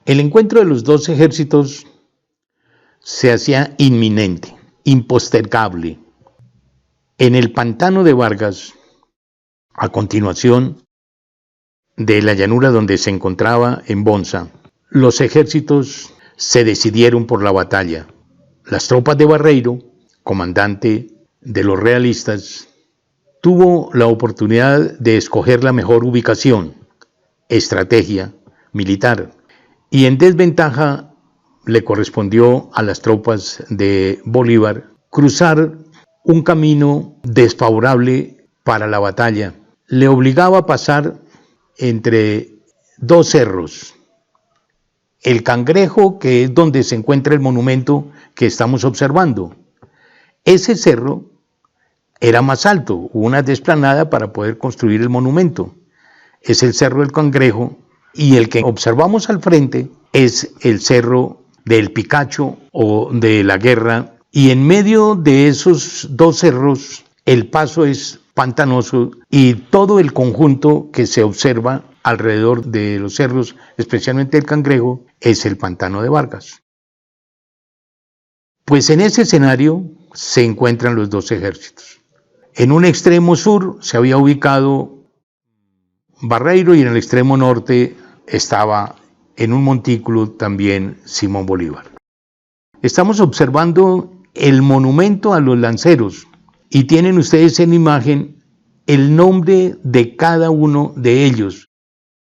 El encuentro de los dos ejércitos se hacía inminente, impostergable. En el pantano de Vargas, a continuación de la llanura donde se encontraba en Bonza, los ejércitos se decidieron por la batalla. Las tropas de Barreiro, comandante de los realistas, tuvo la oportunidad de escoger la mejor ubicación, estrategia militar, y en desventaja le correspondió a las tropas de Bolívar cruzar un camino desfavorable para la batalla. Le obligaba a pasar entre dos cerros. El Cangrejo, que es donde se encuentra el monumento que estamos observando. Ese cerro era más alto, hubo una desplanada para poder construir el monumento. Es el Cerro del Cangrejo, y el que observamos al frente es el Cerro del Picacho o de la Guerra, y en medio de esos dos cerros el paso es pantanoso y todo el conjunto que se observa alrededor de los cerros, especialmente el Cangrejo, es el pantano de Vargas. Pues en ese escenario se encuentran los dos ejércitos. En un extremo sur se había ubicado Barreiro y en el extremo norte estaba en un montículo también Simón Bolívar. Estamos observando el monumento a los lanceros y tienen ustedes en imagen el nombre de cada uno de ellos,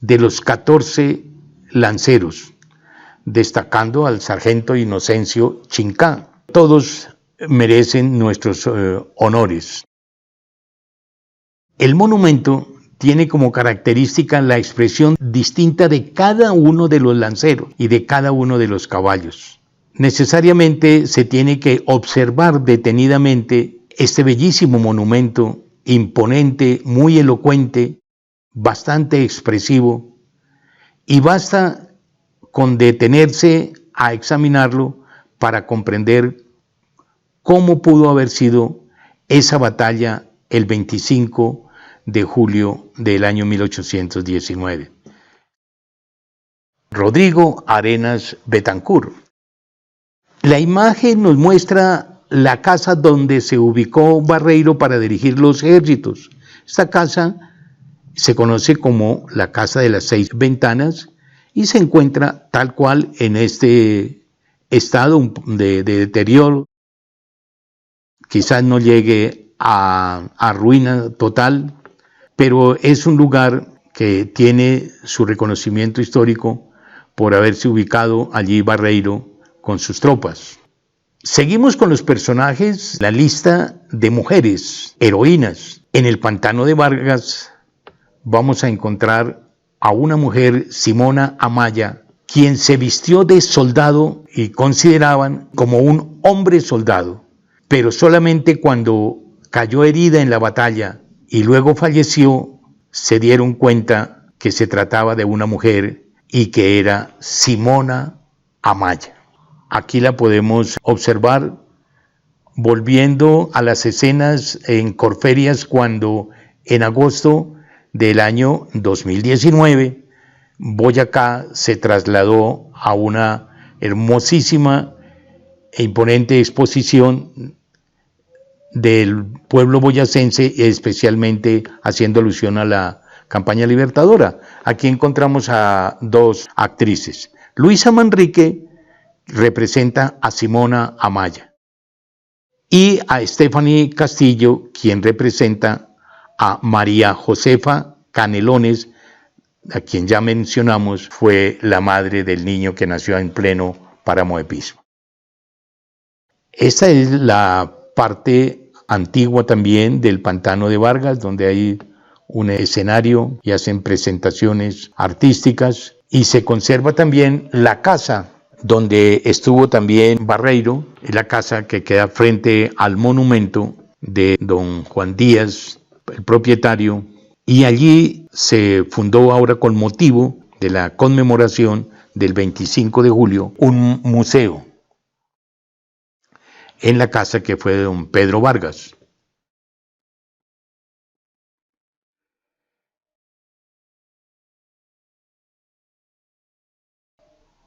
de los 14 lanceros, destacando al sargento Inocencio Chincá. Todos merecen nuestros honores. El monumento tiene como característica la expresión distinta de cada uno de los lanceros y de cada uno de los caballos. Necesariamente se tiene que observar detenidamente este bellísimo monumento, imponente, muy elocuente, bastante expresivo, y basta con detenerse a examinarlo para comprender cómo pudo haber sido esa batalla el 25 de julio del año 1819. Rodrigo Arenas Betancourt. La imagen nos muestra la casa donde se ubicó Barreiro para dirigir los ejércitos. Esta casa se conoce como la Casa de las 6 Ventanas y se encuentra tal cual en este estado de deterioro. Quizás no llegue a ruina total, pero es un lugar que tiene su reconocimiento histórico por haberse ubicado allí Barreiro con sus tropas. Seguimos con los personajes, la lista de mujeres, heroínas. En el pantano de Vargas vamos a encontrar a una mujer, Simona Amaya, quien se vistió de soldado y consideraban como un hombre soldado, pero solamente cuando cayó herida en la batalla y luego falleció, se dieron cuenta que se trataba de una mujer y que era Simona Amaya. Aquí la podemos observar volviendo a las escenas en Corferias cuando en agosto del año 2019 Boyacá se trasladó a una hermosísima e imponente exposición del pueblo boyacense, especialmente haciendo alusión a la campaña libertadora. Aquí encontramos a dos actrices. Luisa Manrique representa a Simona Amaya y a Stephanie Castillo, quien representa a María Josefa Canelones, a quien ya mencionamos, fue la madre del niño que nació en pleno páramo de Pismo. Esta es la parte antigua también del pantano de Vargas, donde hay un escenario y hacen presentaciones artísticas, y se conserva también la casa donde estuvo también Barreiro, la casa que queda frente al monumento de don Juan Díaz, el propietario, y allí se fundó ahora con motivo de la conmemoración del 25 de julio un museo en la casa que fue de don Pedro Vargas.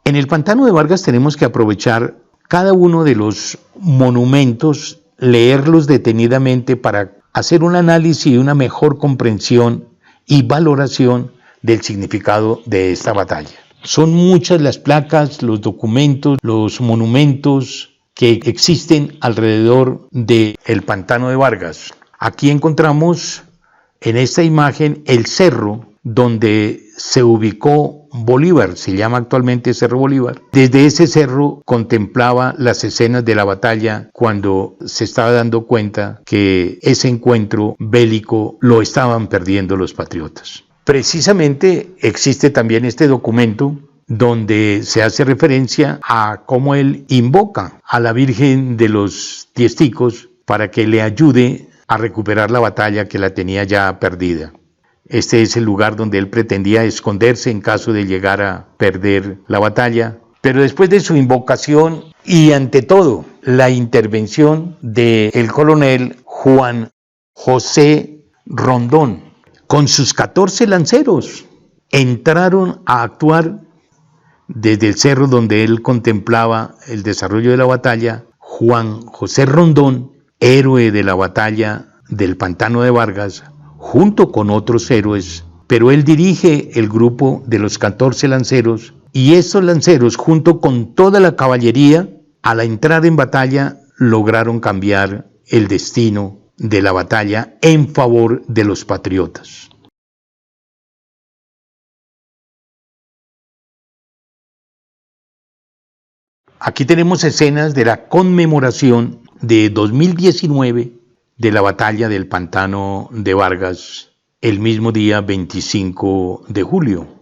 En el Pantano de Vargas tenemos que aprovechar cada uno de los monumentos, leerlos detenidamente para hacer un análisis y una mejor comprensión y valoración del significado de esta batalla. Son muchas las placas, los documentos, los monumentos que existen alrededor del Pantano de Vargas. Aquí encontramos en esta imagen el cerro donde se ubicó Bolívar, se llama actualmente Cerro Bolívar. Desde ese cerro contemplaba las escenas de la batalla cuando se estaba dando cuenta que ese encuentro bélico lo estaban perdiendo los patriotas. Precisamente existe también este documento donde se hace referencia a cómo él invoca a la Virgen de los Tiesticos para que le ayude a recuperar la batalla que la tenía ya perdida. Este es el lugar donde él pretendía esconderse en caso de llegar a perder la batalla. Pero después de su invocación y ante todo la intervención del coronel Juan José Rondón, con sus 14 lanceros, entraron a actuar desde el cerro donde él contemplaba el desarrollo de la batalla. Juan José Rondón, héroe de la batalla del Pantano de Vargas, junto con otros héroes, pero él dirige el grupo de los 14 lanceros, y estos lanceros, junto con toda la caballería, al entrar en batalla, lograron cambiar el destino de la batalla en favor de los patriotas. Aquí tenemos escenas de la conmemoración de 2019 de la batalla del Pantano de Vargas, el mismo día 25 de julio.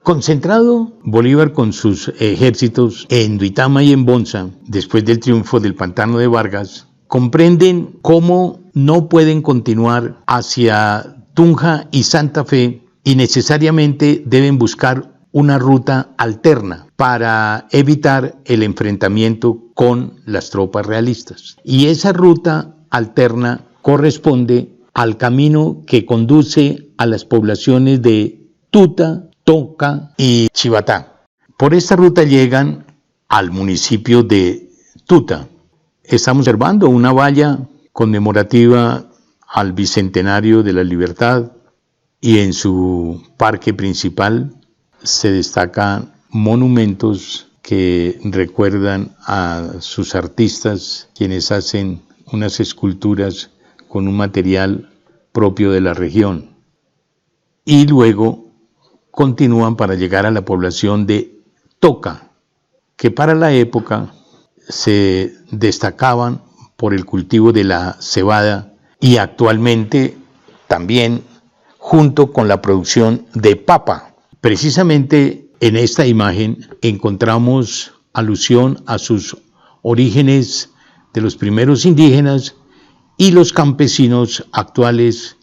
Concentrado Bolívar con sus ejércitos en Duitama y en Bonza, después del triunfo del Pantano de Vargas, comprenden cómo no pueden continuar hacia Tunja y Santa Fe y necesariamente deben buscar una ruta alterna para evitar el enfrentamiento con las tropas realistas. Y esa ruta alterna corresponde al camino que conduce a las poblaciones de Tuta, Toca y Chivatá. Por esta ruta llegan al municipio de Tuta. Estamos observando una valla conmemorativa al Bicentenario de la Libertad, y en su parque principal se destacan monumentos que recuerdan a sus artistas, quienes hacen unas esculturas con un material propio de la región. Y luego continúan para llegar a la población de Toca, que para la época se destacaban por el cultivo de la cebada y actualmente también junto con la producción de papa. Precisamente en esta imagen encontramos alusión a sus orígenes de los primeros indígenas y los campesinos actuales,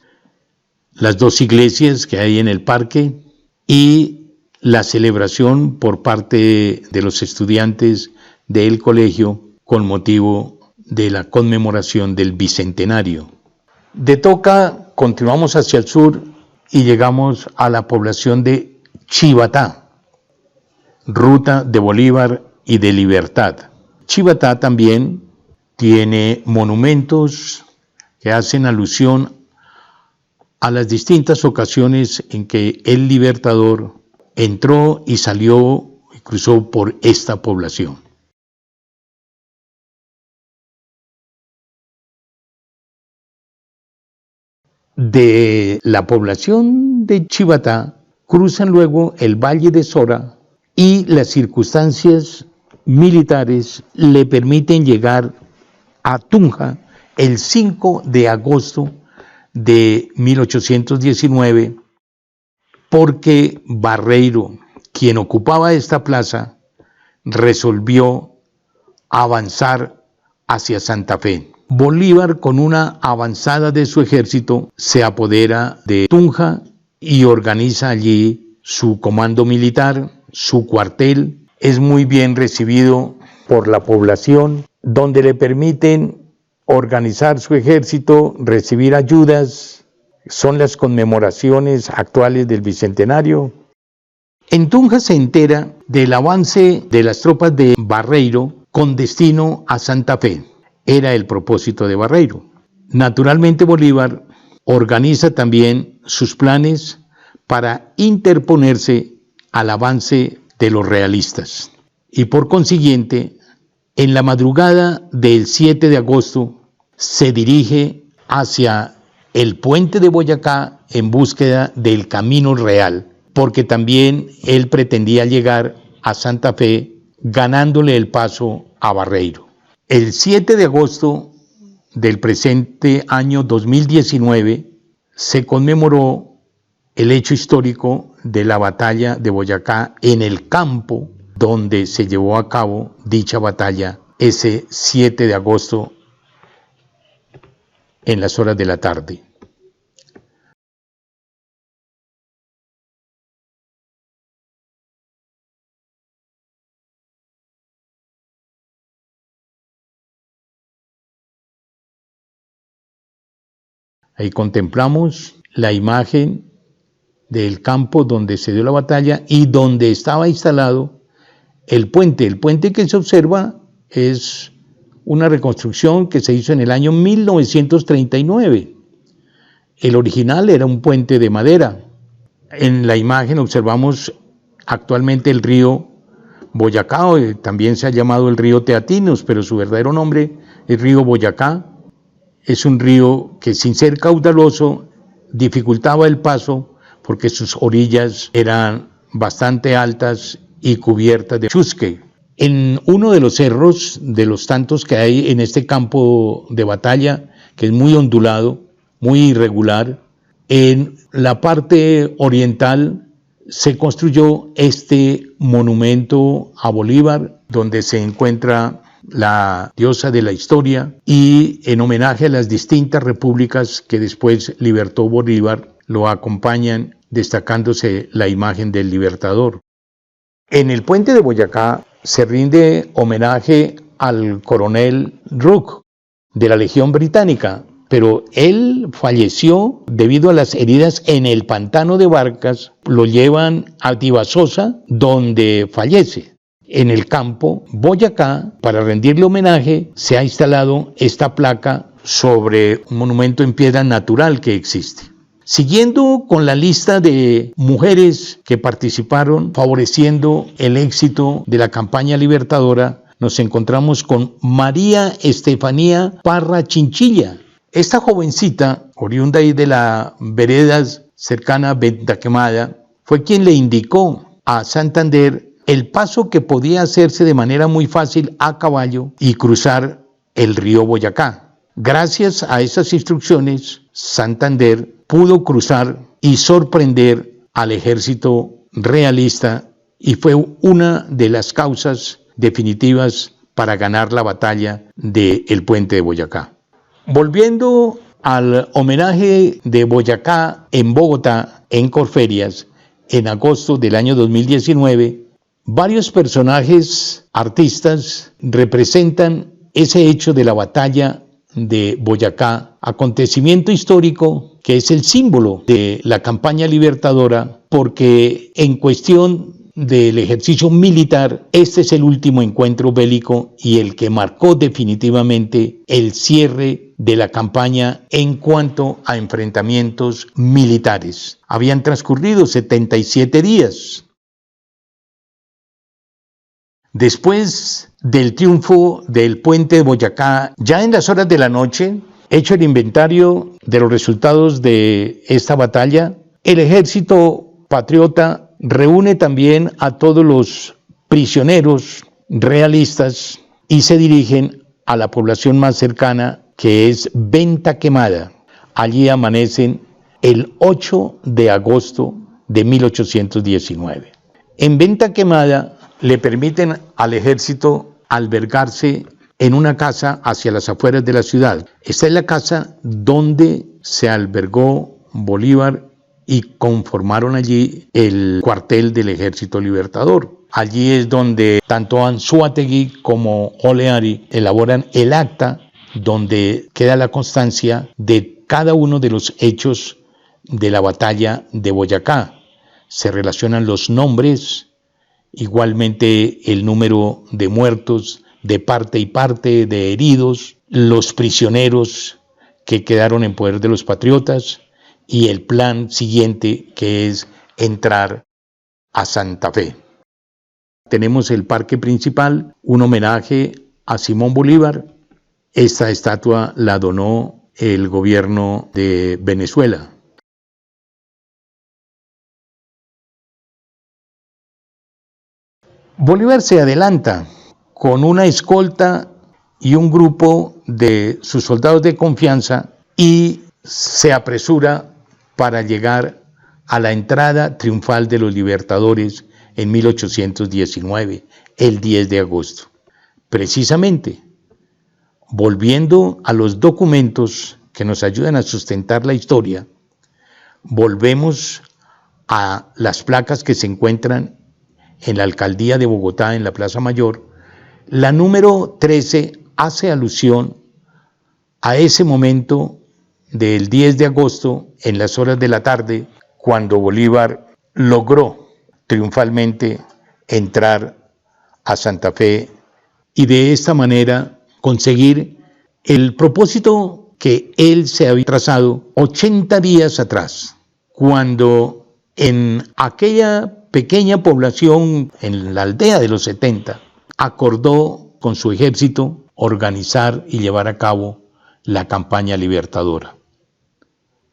las dos iglesias que hay en el parque y la celebración por parte de los estudiantes del colegio con motivo de la conmemoración del Bicentenario. De Toca continuamos hacia el sur y llegamos a la población de Chivatá, ruta de Bolívar y de Libertad. Chivatá también tiene monumentos que hacen alusión a las distintas ocasiones en que el Libertador entró y salió y cruzó por esta población. De la población de Chivatá cruzan luego el Valle de Sora y las circunstancias militares le permiten llegar a Tunja el 5 de agosto de 1819 porque Barreiro, quien ocupaba esta plaza, resolvió avanzar hacia Santa Fe. Bolívar, con una avanzada de su ejército, se apodera de Tunja y organiza allí su comando militar, su cuartel. Es muy bien recibido por la población, donde le permiten organizar su ejército, recibir ayudas. Son las conmemoraciones actuales del Bicentenario. En Tunja se entera del avance de las tropas de Barreiro con destino a Santa Fe. Era el propósito de Barreiro. Naturalmente, Bolívar organiza también sus planes para interponerse al avance de los realistas. Y por consiguiente, en la madrugada del 7 de agosto, se dirige hacia el puente de Boyacá en búsqueda del camino real, porque también él pretendía llegar a Santa Fe ganándole el paso a Barreiro. El 7 de agosto del presente año 2019 se conmemoró el hecho histórico de la batalla de Boyacá en el campo donde se llevó a cabo dicha batalla ese 7 de agosto en las horas de la tarde. Ahí contemplamos la imagen del campo donde se dio la batalla y donde estaba instalado el puente. El puente que se observa es una reconstrucción que se hizo en el año 1939. El original era un puente de madera. En la imagen observamos actualmente el río Boyacá, también se ha llamado el río Teatinos, pero su verdadero nombre es río Boyacá. Es un río que, sin ser caudaloso, dificultaba el paso porque sus orillas eran bastante altas y cubiertas de chusque. En uno de los cerros, de los tantos que hay en este campo de batalla, que es muy ondulado, muy irregular, en la parte oriental se construyó este monumento a Bolívar, donde se encuentra la diosa de la historia, y en homenaje a las distintas repúblicas que después libertó Bolívar, lo acompañan destacándose la imagen del libertador. En el puente de Boyacá se rinde homenaje al coronel Rooke de la Legión Británica, pero él falleció debido a las heridas en el pantano de Barcas. Lo llevan a Tibasosa, donde fallece. En el campo Boyacá, para rendirle homenaje, se ha instalado esta placa sobre un monumento en piedra natural que existe. Siguiendo con la lista de mujeres que participaron favoreciendo el éxito de la campaña libertadora, nos encontramos con María Estefanía Parra Chinchilla. Esta jovencita, oriunda de la vereda cercana a Venta Quemada, fue quien le indicó a Santander el paso que podía hacerse de manera muy fácil a caballo y cruzar el río Boyacá. Gracias a esas instrucciones, Santander pudo cruzar y sorprender al ejército realista, y fue una de las causas definitivas para ganar la batalla del puente de Boyacá. Volviendo al homenaje de Boyacá en Bogotá, en Corferias, en agosto del año 2019, varios personajes artistas representan ese hecho de la batalla de Boyacá, acontecimiento histórico que es el símbolo de la campaña libertadora, porque en cuestión del ejercicio militar, este es el último encuentro bélico y el que marcó definitivamente el cierre de la campaña en cuanto a enfrentamientos militares. Habían transcurrido 77 días. Después del triunfo del puente de Boyacá, ya en las horas de la noche, hecho el inventario de los resultados de esta batalla, el ejército patriota reúne también a todos los prisioneros realistas y se dirigen a la población más cercana, que es Venta Quemada. Allí amanecen el 8 de agosto de 1819. En Venta Quemada le permiten al ejército albergarse en una casa hacia las afueras de la ciudad. Esta es la casa donde se albergó Bolívar y conformaron allí el cuartel del Ejército Libertador. Allí es donde tanto Anzoátegui como Oleari elaboran el acta donde queda la constancia de cada uno de los hechos de la batalla de Boyacá. Se relacionan los nombres, igualmente el número de muertos de parte y parte, de heridos, los prisioneros que quedaron en poder de los patriotas y el plan siguiente, que es entrar a Santa Fe. Tenemos el parque principal, un homenaje a Simón Bolívar. Esta estatua la donó el gobierno de Venezuela. Bolívar se adelanta con una escolta y un grupo de sus soldados de confianza y se apresura para llegar a la entrada triunfal de los libertadores en 1819, el 10 de agosto. Precisamente, volviendo a los documentos que nos ayudan a sustentar la historia, volvemos a las placas que se encuentran en la alcaldía de Bogotá, en la Plaza Mayor. La número 13 hace alusión a ese momento del 10 de agosto, en las horas de la tarde, cuando Bolívar logró triunfalmente entrar a Santa Fe y de esta manera conseguir el propósito que él se había trazado 80 días atrás, cuando en aquella pequeña población, en la aldea de los 70, acordó con su ejército organizar y llevar a cabo la campaña libertadora.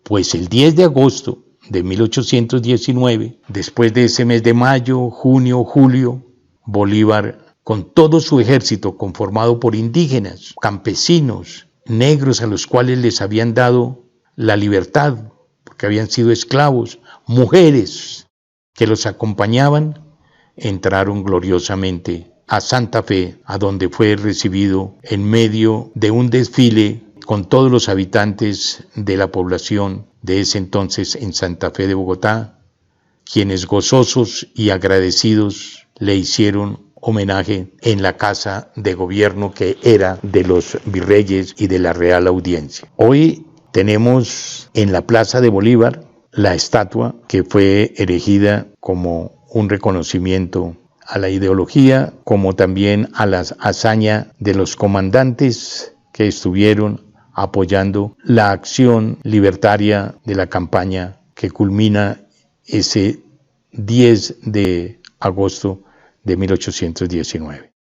Pues el 10 de agosto de 1819, después de ese mes de mayo, junio, julio, Bolívar, con todo su ejército conformado por indígenas, campesinos, negros a los cuales les habían dado la libertad, porque habían sido esclavos, mujeres que los acompañaban, entraron gloriosamente a Santa Fe, a donde fue recibido en medio de un desfile con todos los habitantes de la población de ese entonces en Santa Fe de Bogotá, quienes gozosos y agradecidos le hicieron homenaje en la casa de gobierno que era de los virreyes y de la Real Audiencia. Hoy tenemos en la Plaza de Bolívar la estatua que fue erigida como un reconocimiento a la ideología, como también a la hazaña de los comandantes que estuvieron apoyando la acción libertaria de la campaña que culmina ese 10 de agosto de 1819.